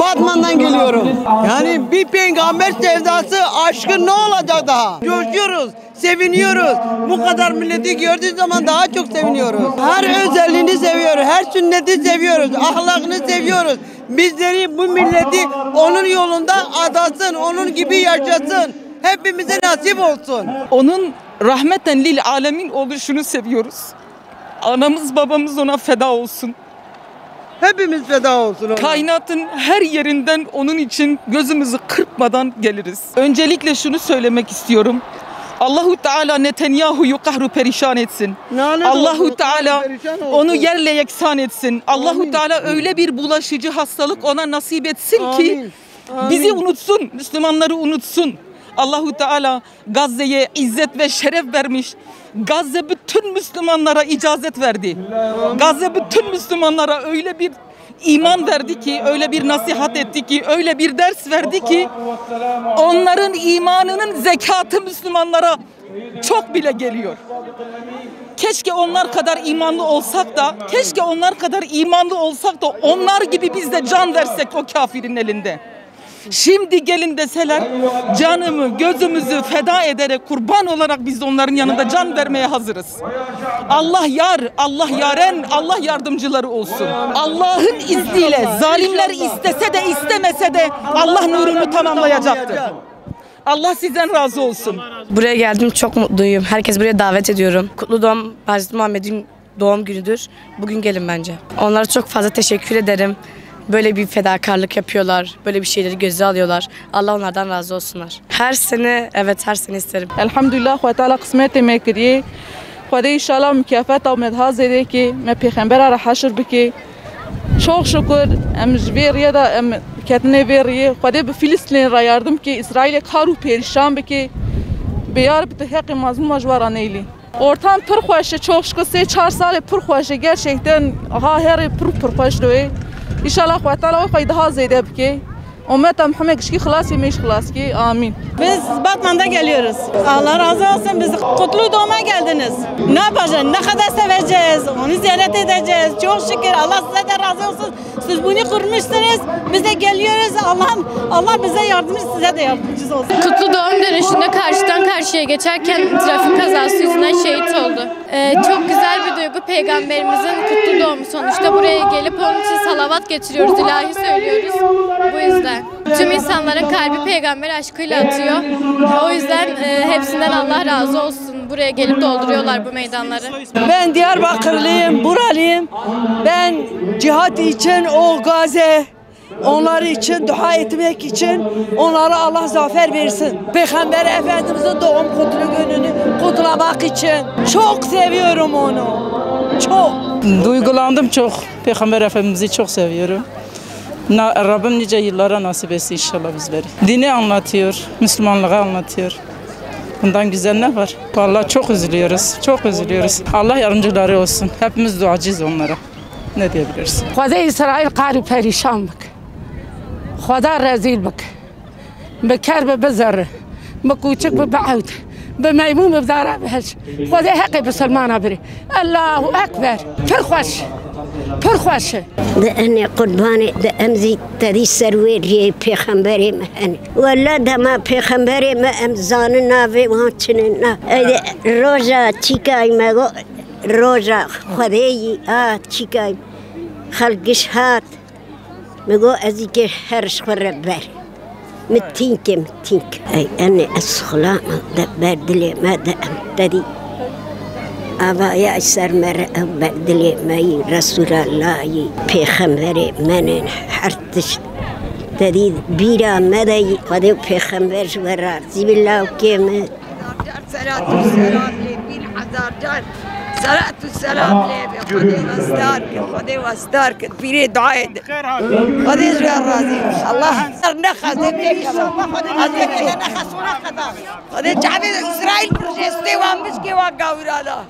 Batman'dan geliyorum. Yani bir peygamber sevdası, aşkı ne olacak daha? Coşuyoruz, seviniyoruz. Bu kadar milleti gördüğü zaman daha çok seviniyoruz. Her özelliğini seviyoruz, her sünneti seviyoruz, ahlakını seviyoruz. Bizleri, bu milleti onun yolunda adasın, onun gibi yaşasın. Hepimize nasip olsun. Onun rahmeten lil alemin oluşunu seviyoruz. Anamız babamız ona feda olsun. Hepimiz feda olsun ona. Kainatın her yerinden onun için gözümüzü kırpmadan geliriz. Öncelikle şunu söylemek istiyorum. Allahu Teala Netanyahu'yu kahru perişan etsin. Allahu Teala onu yerle yeksan etsin. Allahu Teala öyle bir bulaşıcı hastalık ona nasip etsin ki bizi unutsun, Müslümanları unutsun. Allahu Teala Gazze'ye izzet ve şeref vermiş. Gazze bütün Müslümanlara icazet verdi. Gazze bütün Müslümanlara öyle bir iman verdi ki, öyle bir nasihat etti ki, öyle bir ders verdi ki onların imanının zekatı Müslümanlara çok bile geliyor. Keşke onlar kadar imanlı olsak da, keşke onlar kadar imanlı olsak da onlar gibi biz de can versek o kafirin elinde. Şimdi gelin deseler canımı, gözümüzü feda ederek kurban olarak biz de onların yanında can vermeye hazırız. Allah yar, Allah yaren, Allah yardımcıları olsun. Allah'ın izniyle zalimler istese de istemese de Allah nurunu tamamlayacaktır. Allah sizden razı olsun. Buraya geldim, çok mutluyum. Herkes buraya davet ediyorum. Kutlu doğum Hazreti Muhammed'in doğum günüdür. Bugün gelin bence. Onlara çok fazla teşekkür ederim. Böyle bir fedakarlık yapıyorlar. Böyle bir şeyleri göze alıyorlar. Allah onlardan razı olsunlar. Her sene, evet her sene isterim. Elhamdülillah Xuda Teala kısmet me kiriye. Xuda inşallah mükafat ve medhaz ede ki me peygamber ara haşr biki. Çok şükür em jveriye da em ketine veriye. Xuda be Filistin ra yardım ki İsrail'e karu perişan biki. Beyar bite hakkı mazlum majvara neyli. Ortam pır xoşe, çok şükür 3-4 sale pır xoşe gerçekten her pır xoş doye. İnşallah Xuda Teala o daha ziyade biki. Ümmet Muhammed kişi xılas yemiş xılas ki amin. Biz Batman'dan geliyoruz. Allah razı olsun, bizi kutlu doğuma geldiniz. Ne yapacağız? Ne kadar seveceğiz? Onu ziyaret edeceğiz. Çok şükür. Allah size de razı olsun. Siz bunu kurmuşsunuz. Biz de geliyoruz. Allah bize yardımcı, size de yardımcı olsun. Kutlu doğum dönüşünde karşıdan karşıya geçerken trafik kazası yüzünden şehit oldu. Çok güzel bir duygu. Peygamberimizin kutlu doğumu sonuçta. Buraya gelip onun için salavat getiriyoruz, ilahi söylüyoruz. Bu yüzden. Tüm insanların kalbi peygamber aşkıyla atıyor. O yüzden hepsinden Allah razı olsun. Buraya gelip dolduruyorlar bu meydanları. Ben Diyarbakırlıyım, buralıyım. Ben cihat için o Gazze, onlar için dua etmek için onlara Allah zafer versin. Peygamber Efendimiz'in doğum kutlu gününü kutlamak için. Çok seviyorum onu. Çok. Duygulandım çok. Peygamber Efendimiz'i çok seviyorum. Rabbim nice yıllara nasip etsin inşallah bizleri. Dini anlatıyor, Müslümanlığı anlatıyor. Bundan güzel ne var? Vallahi çok üzülüyoruz, çok üzülüyoruz. Allah yardımcıları olsun. Hepimiz duacıyız onlara. Ne diyebiliriz? Xuda İsrail qarı perişan bak. Xuda rezil bak. Bekar be bezar. Bekuçuk be baud. Be meymun be dara behş. Xuda haqqi be Salman biri. Allahu ekber. Perxoş. Perxoş. أنا قرباني ده أمزي تدي سروي بيخمبري مهني ولا ده ما بيخمبري ما أمزاننا في وانتنا روجا تيكاي ما روجا خدي تيكاي خلقش هات ما أزيك هرش خربار متينك أي أنا أسخلاء ده بدلي ما ده تدي أبا يا سر مر بدلي ماي رسول الله پیغمبر من حرتش تدي بيرا مدي قد پیغمبر ورا زي بالله كم صلاة والسلام لبين حزار جان صلاة والسلام لبي خدي واستارك خدي واستارك بيري دعاء خدي جوار راضي الله نخس خدي نخس ونخس خدي شعب إسرائيل برجستي وامسكي وقاورالا